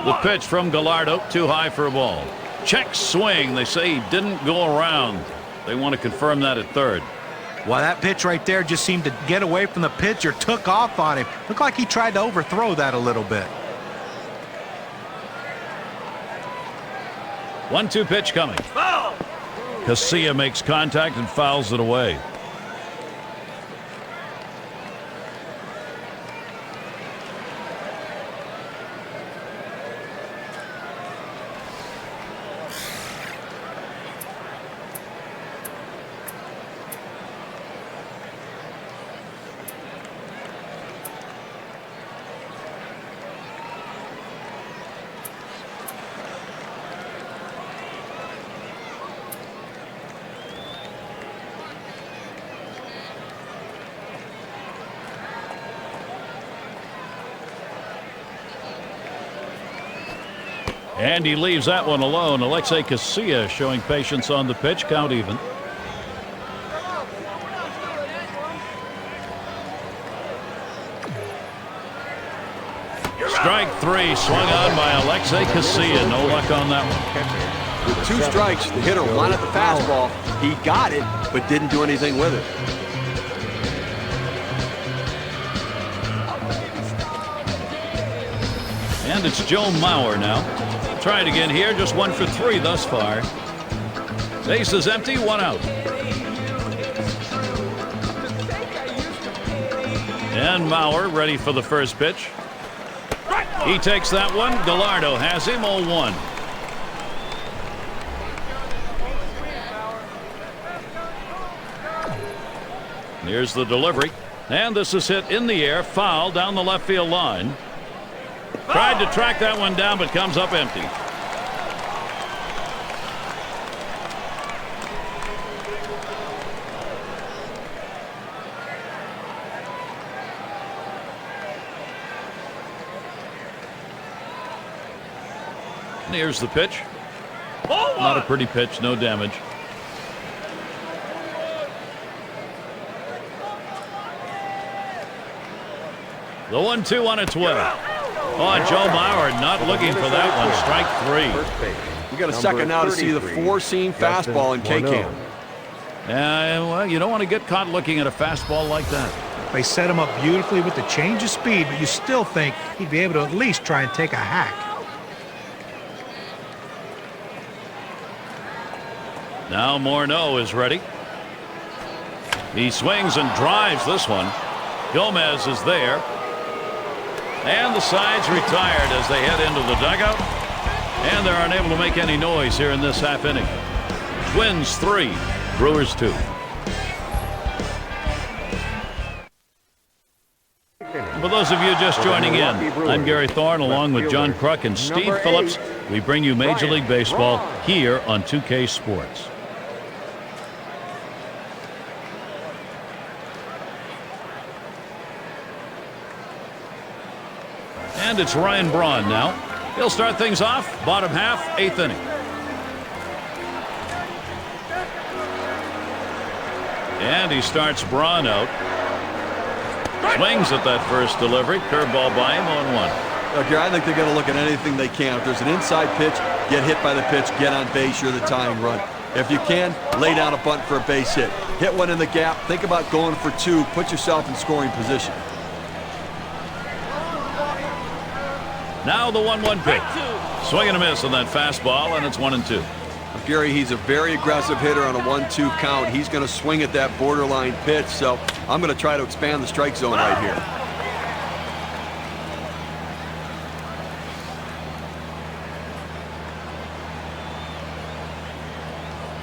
The pitch from Gallardo, too high for a ball. Check swing. They say he didn't go around. They want to confirm that at third. Well, that pitch right there just seemed to get away from the pitcher, took off on him. Looked like he tried to overthrow that a little bit. 1-2 pitch coming. Casillas makes contact and fouls it away. And he leaves that one alone. Alexei Casillas showing patience on the pitch. Count even. Strike 3 swung on by Alexei Casillas. No luck on that one. With 2 strikes, the hitter wanted the fastball. He got it, but didn't do anything with it. And it's Joe Mauer now. Trying again here, just 1 for 3 thus far. Base is empty, 1 out. And Mauer ready for the first pitch. He takes that one. Gallardo has him 0-1. Here's the delivery. And this is hit in the air, foul down the left field line. Tried to track that one down, but comes up empty. And here's the pitch. Not a pretty pitch, no damage. The 1-2 on its way. Oh, Joe Mauer not looking for that one. Strike 3. We got a second now to see the 4-seam fastball in K-Cam. Well, you don't want to get caught looking at a fastball like that. They set him up beautifully with the change of speed, but you still think he'd be able to at least try and take a hack. Now Morneau is ready. He swings and drives this one. Gomez is there. And the sides retired as they head into the dugout. And they're unable to make any noise here in this half inning. Twins 3, Brewers 2. For those of you just joining in, I'm Gary Thorne along with John Kruk and Steve Phillips. We bring you Major League Baseball here on 2K Sports. And it's Ryan Braun now. He'll start things off, bottom half, 8th inning. And he starts Braun out. Swings at that first delivery. Curveball by him, 0-1. Gary, I think they're going to look at anything they can. If there's an inside pitch, get hit by the pitch, get on base, you're the tying run. If you can, lay down a bunt for a base hit. Hit one in the gap, think about going for 2, put yourself in scoring position. Now the 1-1 pitch. Swing and a miss on that fastball, and it's 1-2. Gary, he's a very aggressive hitter on a 1-2 count. He's going to swing at that borderline pitch, so I'm going to try to expand the strike zone right here.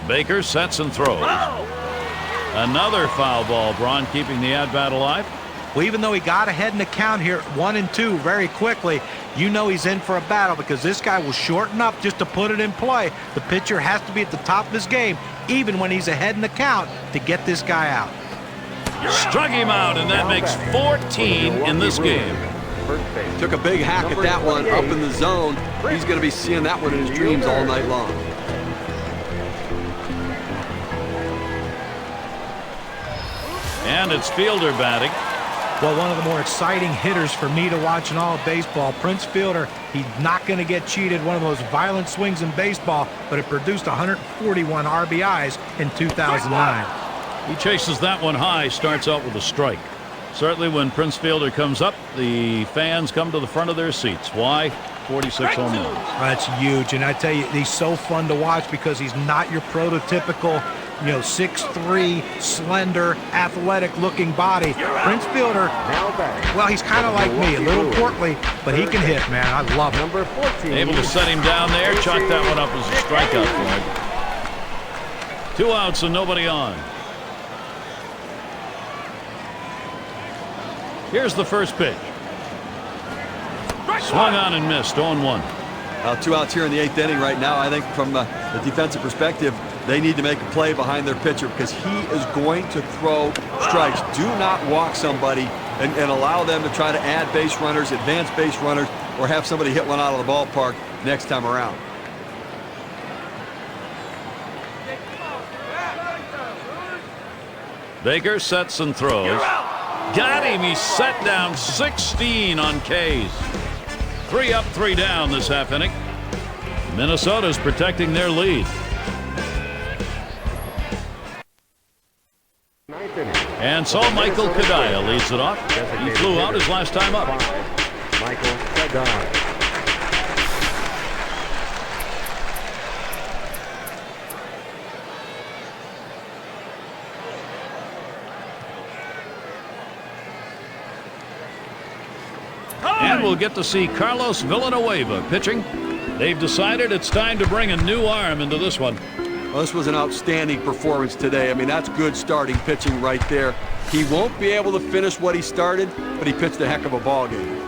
Baker sets and throws. Another foul ball, Braun, keeping the at-bat alive. Well, even though he got ahead in the count here, 1-2 very quickly, you know he's in for a battle because this guy will shorten up just to put it in play. The pitcher has to be at the top of his game, even when he's ahead in the count, to get this guy out. Struck him out, and that makes 14 in this game. Took a big hack at that one up in the zone. He's going to be seeing that one in his dreams all night long. And it's Fielder batting. Well, one of the more exciting hitters for me to watch in all of baseball. Prince Fielder, he's not going to get cheated. One of the most violent swings in baseball, but it produced 141 RBIs in 2009. He chases that one high, starts out with a strike. Certainly when Prince Fielder comes up, the fans come to the front of their seats. Why? 46 home runs. That's huge, and I tell you, he's so fun to watch because he's not your prototypical, 6'3", slender, athletic-looking body. Prince Fielder, well, he's kind of like me, a little portly, but he can hit, man. I love him. Number 14. Able to set him down there, chalk that one up as a strikeout for him. 2 outs and nobody on. Here's the first pitch. Swung on and missed, 0-1. 2 outs here in the 8th inning right now. I think from the defensive perspective, they need to make a play behind their pitcher because he is going to throw strikes. Do not walk somebody and allow them to try to add base runners, advance base runners, or have somebody hit one out of the ballpark next time around. Baker sets and throws. Got him. He's set down 16 on K's. 3 up, 3 down this half inning. Minnesota's protecting their lead. And so Michael Kadaya leads it off. He flew out his last time up. Michael Kadaya. And we'll get to see Carlos Villanueva pitching. They've decided it's time to bring a new arm into this one. Well, this was an outstanding performance today. I mean, that's good starting pitching right there. He won't be able to finish what he started, but he pitched a heck of a ball game.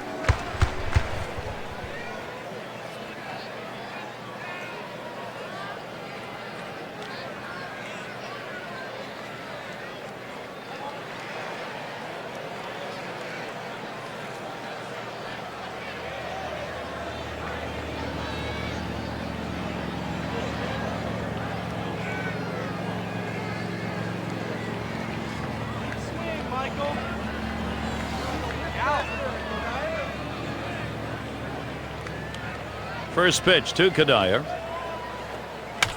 First pitch to Kadaya.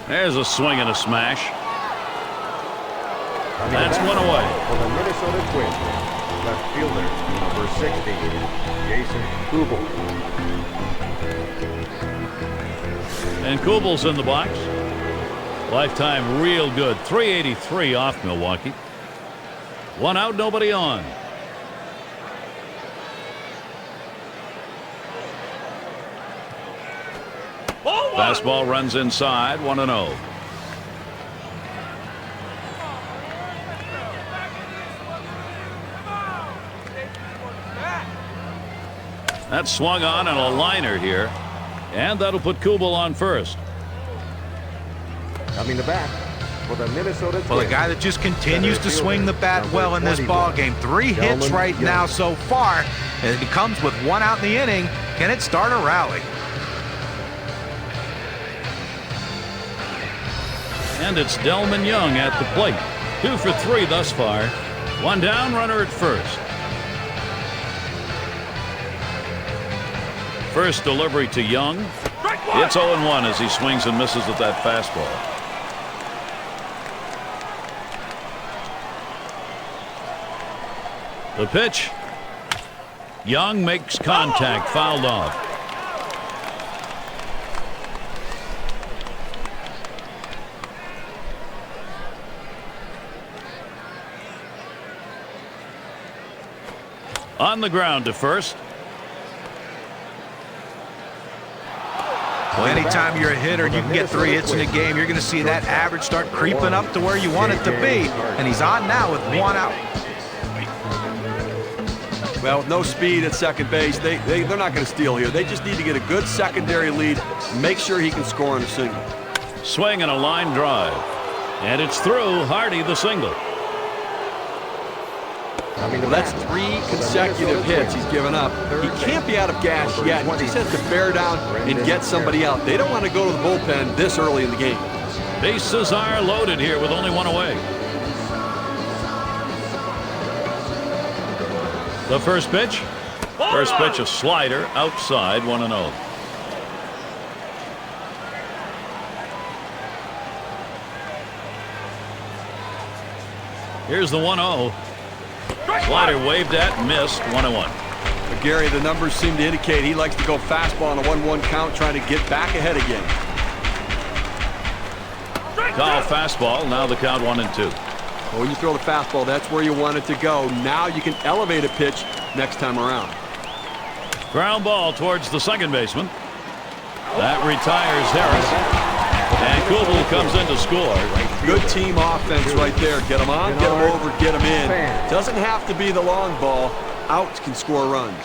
There's a swing and a smash. That's one away. For the Minnesota Twins, left fielder, number 60, Jason Kubel. And Kubel's in the box. Lifetime real good. 383 off Milwaukee. 1 out, nobody on. Fastball runs inside, 1-0. That's swung on and a liner here. And that'll put Kubel on first. Coming to bat for the Minnesota Twins. Well, a guy that just continues to swing the bat well in this ball game. 3 hits right now so far. And it comes with 1 out in the inning. Can it start a rally? And it's Delman Young at the plate. 2 for 3 thus far. 1 down, runner at first. First delivery to Young. It's 0-1 as he swings and misses with that fastball. The pitch. Young makes contact, fouled off. On the ground to first. Well, anytime you're a hitter and you can get 3 hits in a game, you're going to see that average start creeping up to where you want it to be. And he's on now with 1 out. Well, with no speed at second base, they're not going to steal here. They just need to get a good secondary lead, make sure he can score on a single. Swing and a line drive. And it's through. Hardy the single. Well, that's 3 consecutive hits he's given up. He can't be out of gas yet. He just has to bear down and get somebody out. They don't want to go to the bullpen this early in the game. Bases are loaded here with only 1 away. The first pitch. First pitch, a slider outside, 1-0. Here's the 1-0. Slider waved at, missed, 1-1. But Gary, the numbers seem to indicate he likes to go fastball on a 1-1 count, trying to get back ahead again. Call fastball, now the count 1-2. Well, when you throw the fastball, that's where you want it to go. Now you can elevate a pitch next time around. Ground ball towards the second baseman. That retires Harris. And Kubel comes in to score. Good team offense right there. Get them on, get them over, get them in. Doesn't have to be the long ball. Outs can score runs.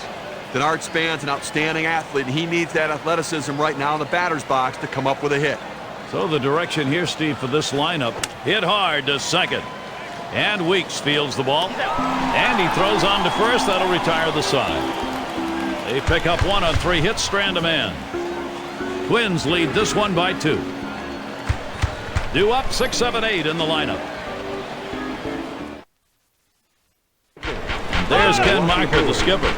Denard Span's an outstanding athlete, and he needs that athleticism right now in the batter's box to come up with a hit. So the direction here, Steve, for this lineup. Hit hard to second. And Weeks fields the ball. And he throws on to first. That'll retire the side. They pick up 1 on 3 hits, strand a man. Twins lead this one by 2. Due up 6, 7, 8 in the lineup. There's Ken Marker, the skipper.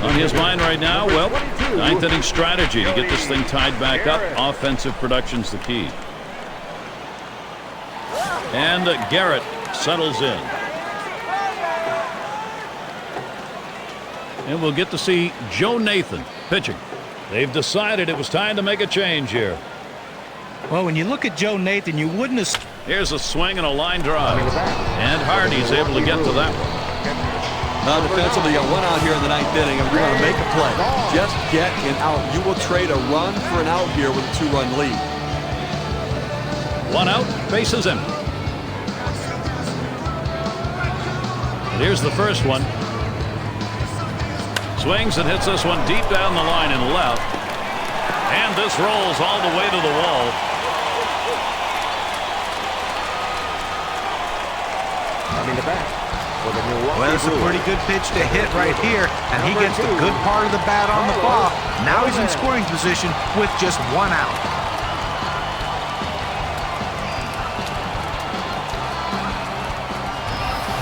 On his mind right now, well, 9th inning strategy to get this thing tied back up. Offensive production's the key. And Garrett settles in. And we'll get to see Joe Nathan pitching. They've decided it was time to make a change here. Well, when you look at Joe Nathan, you wouldn't have... Here's a swing and a line drive. And Hardy's able to get to that one. Defensively, you got 1 out here in the 9th inning, and we're going to make a play. Just get an out. You will trade a run for an out here with a 2-run lead. 1 out, bases empty. And here's the first one. Swings and hits this one deep down the line and left. And this rolls all the way to the wall. Coming to bat. Well, it's a pretty good pitch to hit right here, and he gets the good part of the bat on the ball. Now he's in scoring position with just 1 out.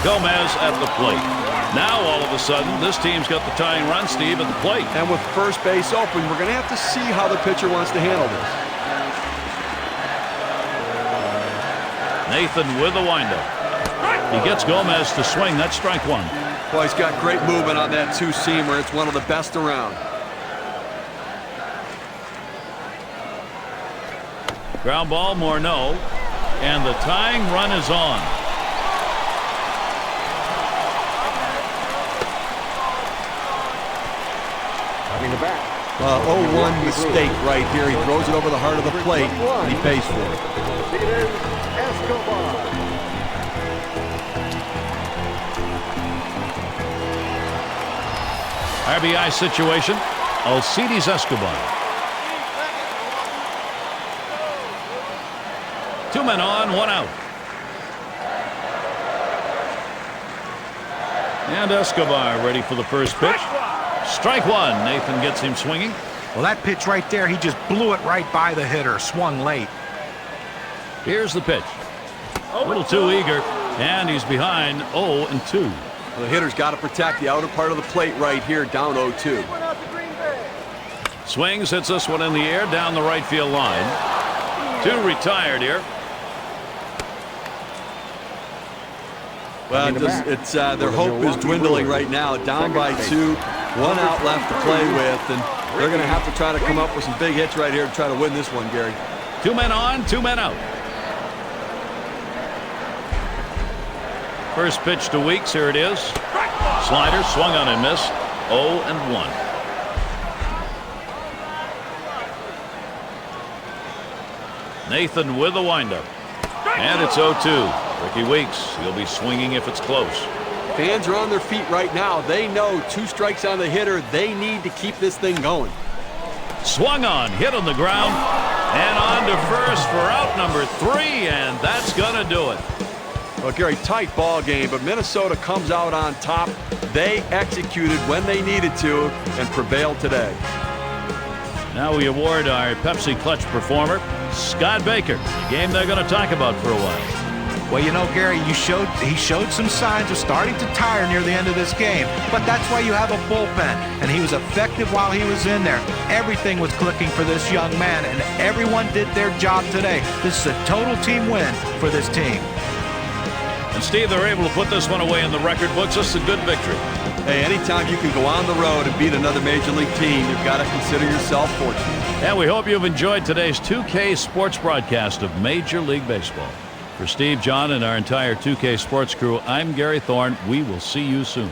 Gomez at the plate. Now all of a sudden this team's got the tying run, Steve, at the plate. And with first base open, we're going to have to see how the pitcher wants to handle this. Nathan with the windup. He gets Gomez to swing. That's strike 1. Well, he's got great movement on that 2-seamer. It's one of the best around. Ground ball, Morneau. And the tying run is on. Coming to bat. 0-1 mistake right here. He throws it over the heart of the plate, and he pays for it. Escobar. RBI situation. Alcides Escobar. 2 men on, 1 out. And Escobar ready for the first pitch. Strike 1. Nathan gets him swinging. Well, that pitch right there, he just blew it right by the hitter, swung late. Here's the pitch. A little too eager, and he's behind 0-2. The hitter's got to protect the outer part of the plate right here, down 0-2. Swings, hits this one in the air down the right field line. 2 retired here. Well, their hope is dwindling right now, down by 2, 1 out left to play with, and they're going to have to try to come up with some big hits right here to try to win this one, Gary. 2 men on, 2 men out. First pitch to Weeks, here it is. Slider swung on and missed. 0-1. Nathan with the windup. And it's 0-2. Ricky Weeks, he'll be swinging if it's close. Fans are on their feet right now. They know 2 strikes on the hitter. They need to keep this thing going. Swung on, hit on the ground, and on to first for out number 3, and that's going to do it. Well, Gary, tight ball game, but Minnesota comes out on top. They executed when they needed to and prevailed today. Now we award our Pepsi Clutch performer, Scott Baker, a game they're going to talk about for a while. Well, you know, Gary, he showed some signs of starting to tire near the end of this game, but that's why you have a bullpen, and he was effective while he was in there. Everything was clicking for this young man, and everyone did their job today. This is a total team win for this team. And Steve, they're able to put this one away in the record books. This is a good victory. Hey, anytime you can go on the road and beat another Major League team, you've got to consider yourself fortunate. And we hope you've enjoyed today's 2K Sports broadcast of Major League Baseball. For Steve, John, and our entire 2K Sports crew, I'm Gary Thorne. We will see you soon.